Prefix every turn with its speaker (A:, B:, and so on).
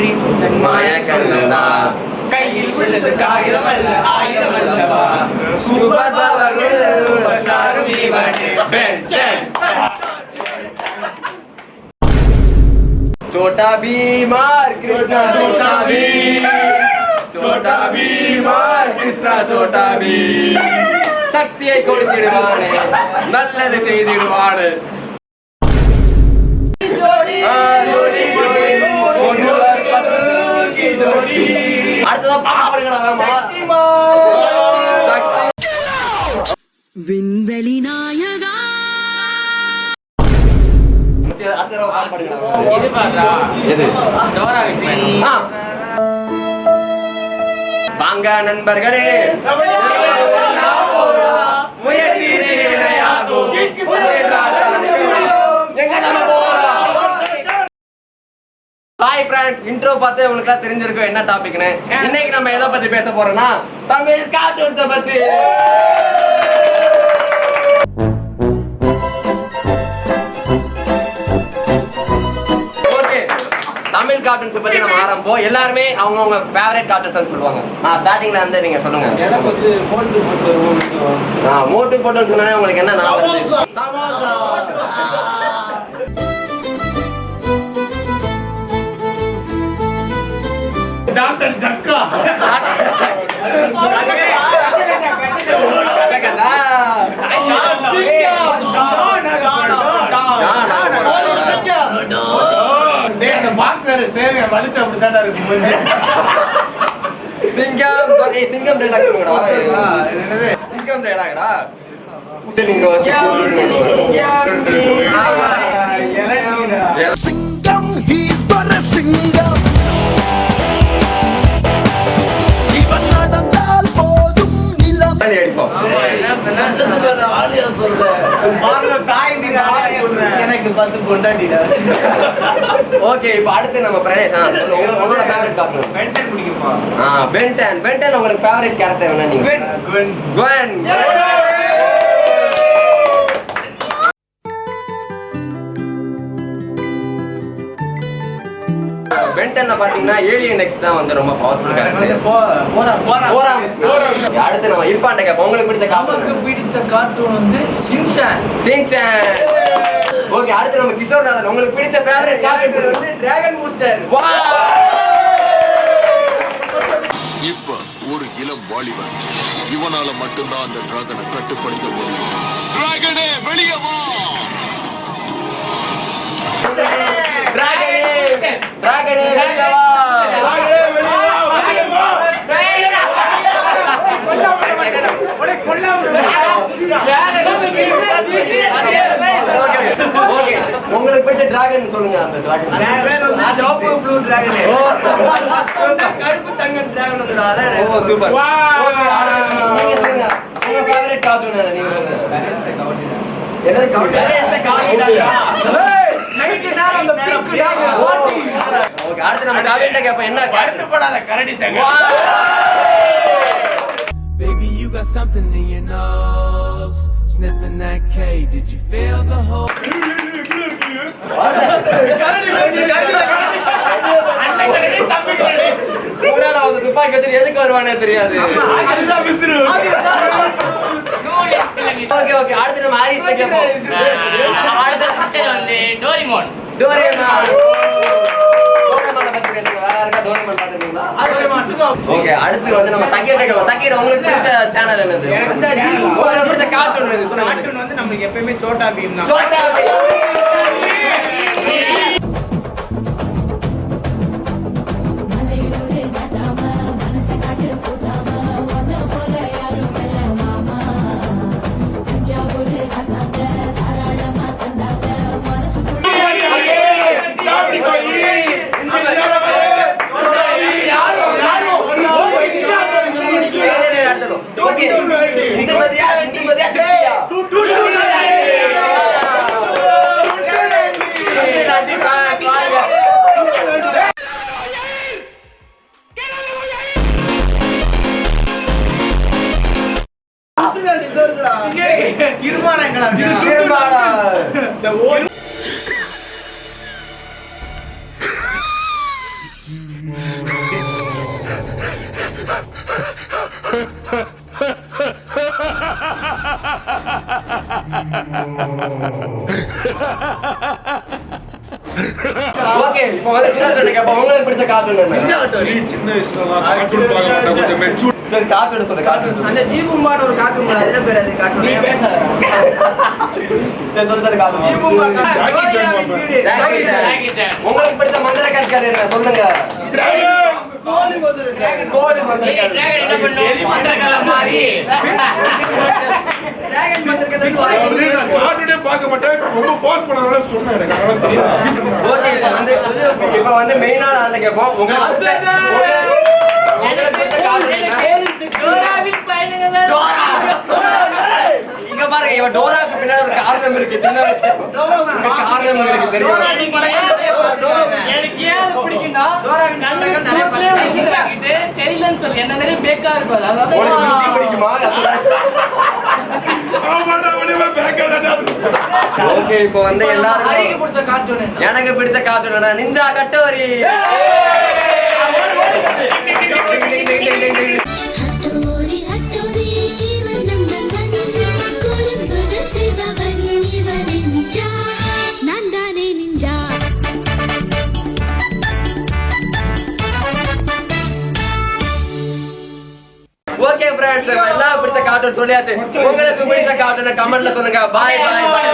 A: தோன்றி உந்தன் மாய கண்ணதான் கையில் உள்ளது காகிதம் அல்ல ஆயுதம் அல்லவா சூப்பர் பவர் சூப்பர் ஸ்டார் இவனே பென்டன் छोटा भीमार कृष्णा छोटा भीम छोटा भीमार कृष्णा छोटा भीम சக்தியை கொடுத்திடுவானே நல்லது செய்திடுவானே ஜோடி ஜோடி ஒருவர் பத்துக்கு ஜோடி அடுத்ததா பாடுங்கடா சக்திமான் சக்தி
B: விண்வெளி நாயகா
C: வாங்க நண்பர்களே முயற்சி திருவினையாகும் ஹாய் ஃப்ரெண்ட்ஸ், இன்ட்ரோ பார்த்து உங்களுக்கு தெரிஞ்சிருக்கும் என்ன டாபிக்னு. இன்னைக்கு நம்ம எதை பத்தி பேச போறோம்னா தமிழ் கார்ட்டூன்ஸை பத்தி. தமிழ் கார்ட்டூன்ஸ் பத்தி நம்ம ஆரம்பிப்போம். எல்லாருமே அவங்கவுங்க ஃபேவரட் கார்ட்டூன்ஸ் சொல்லுவாங்க. ஸ்டார்டிங்ல வந்து நீங்க சொல்லுங்க. மோட்டு போட்டு சொன்னா உங்களுக்கு என்ன ஞாபகம் வருது? சமோசா.
A: டாக்டர் ஜக்கா
C: சிங்கம் சிங்கம் டைலாக் சொல்லுங்கடா. சிங்கம் டைலாக்டா நீங்க
D: சிங்கம் ஹீஸ் ஃபார் a சிங்கம் இவன் நடந்தால் போதும் நிலம்
C: அடிப்போம். ஆலியா சொல்ற
A: தாய் எனக்கு 10 பொண்டாட்டிடா.
C: ஓகே, இப்போ அடுத்து நம்ம பிரதேஷ் உங்களோட ஃபேவரட் கார்ட்டூன்.
A: பென்டன் பிடிக்குமா?
C: பென்டன் உங்களுக்கு ஃபேவரட் கேரக்டர் என்ன? நீங்க குவென். பென்டன்ல பாத்தீங்கன்னா ஏலியன் எக்ஸ் தான் வந்து ரொம்ப பவர்ஃபுல் கேரக்டர். அடுத்து நம்ம இர்ஃபான் கேப்போம். உங்களுக்கு பிடிச்ச கார்ட்டூன்?
A: பிடித்த கார்ட்டூன் வந்து சின்சான்.
C: ஓகே, அடுத்து நம்ம கிஷோர்நாதன். உங்களுக்கு பிடிச்ச ஃபேவரட் கேரக்டர் வந்து டிராகன் பூஸ்டர்.
E: இப்ப ஒரு இளம் வாலிபன், இவனால மட்டும்தான் அந்த டிராகனை கட்டுப்படுத்த முடியும். டிராகனே வெளியே வா.
C: டிராகனே வெளியே வா. உங்களுக்கு பிடிச்ச டிராகன் சொல்லுங்க. அந்த டிராகன்
A: பேர் வந்து சாப்பு ப்ளூ டிராகன். கருப்பு தங்க டிராகன் வந்து அதான்.
C: ஓ சூப்பர். நீங்க சொல்லுங்க. உங்க ஃபேவரட் கார்ட்டூன் என்ன? நீங்க சொல்லுங்க. என்னது கார்ட்டூன்?
A: நைட் நேரம் அந்த பிங்க் டிராகன் ஓடி.
C: ஓகே, அடுத்து நம்ம கார்ட்டூன் கேப்போம். என்ன
A: கருத்து போடாத கரடி சங்க.
F: Baby, you got something in your nose. Sniffing that K, did you feel the whole?
C: துப்பாக்கி வச்சு எதுக்கு வருவானே தெரியாது. ஓகே ஓகே, அடுத்து நம்ம ஹாரிஸ் கேப்போம்.
G: அடுத்து வந்து டோரிமான்.
C: ஓகே, அடுத்து வந்து நம்ம சக்கீர் கேப்போம். சக்கீர், உங்களுக்கு பிடிச்ச சேனல் என்னது? உங்களுக்கு பிடிச்ச கார்ட்டூன் எது சொல்லுங்க.
A: கார்ட்டூன் வந்து நமக்கு எப்பவுமே சோட்டா பீம் தான்.
C: சோட்டா பீம். ஓகே இப்போ வந்து சின்ன கேப்ப உங்களுக்கு பிடிச்ச கார்ட்டூன் என்ன
B: சின்ன வயசுலலாம் கார்ட்டூன் பார்க்க மாட்டேன் கொஞ்சம் மெச்சூர்
C: சரி கார்ட்டூன் சொல்லு கார்ட்டூன்
A: அந்த ஜீபும்பான்னு ஒரு கார்ட்டூன் போல என்ன பேர் அது கார்ட்டூன் நீ பேசாத
C: சரி சொல்லு சரி கார்ட்டூன்
A: ஜீபும்பா
B: ஜாக்கி சான் பாப்பேன்.
C: Jackie Chan.
G: Jackie Chan.
C: உங்களுக்கு பிடிச்ச மந்திர கற்கர் என்ன சொல்லுங்க
A: கோலி வந்து
C: கோடி மந்திர
G: Dragon என்ன பண்ணும்? மண்டக்கல மாதிரி.
A: டிராகன் வந்திருக்கிறது
B: அதாவது நான் கார்ட்டூனே பார்க்க மாட்டேன் ரொம்ப ஃபோர்ஸ் பண்ணனால சொன்னேன் எனக்கு அதனால தெரியும்
C: ஓகே இப்போ வந்து மெயினான ஆள கேப்போம் உங்களுக்கு பிடிச்ச கார்ட்டூன் என்ன
G: டோராவின் பயணங்கள்.
C: இங்க பாருங்க இவன் டோராக்கு பின்னாடி ஒரு காரணம் இருக்கு சின்ன வயசுல காரணம் இருக்கு
G: டோரா
C: தெரியும்
G: நீங்க எனக்கு ஏன் பிடிக்கும்னா
A: நாடகம் நிறைய
G: கண்ணு தெரியலன்னு சொல்லி என்ன நிறைய பேக்கா இருக்கும்
C: உங்களுக்கு மிஞ்சி
G: அதாவது
C: பிடிக்குமா
B: ஆமாடா ஒளிவே பேக்கடா
C: ஓகே இப்போ வந்து எல்லாரும்
A: பிடிச்ச கார்ட்டூன் என்ன
C: எனக்கு பிடிச்ச கார்ட்டூன் என்ன நிஞ்சா கட்டோரி
H: ஹட்டோரி ஹட்டோரி இவன் நம்பன் குறும்புகள் செய்பவன் இவன் நிஞ்சா நான் தானே நிஞ்சா
C: ஓகே फ्रेंड्स எல்லாம் பிடிச்ச கார்ட்டூன் சொல்லியாச்சு உங்களுக்கு பிடிச்ச கார்ட்டூனை கமெண்ட்ல சொல்லுங்க பை பை பை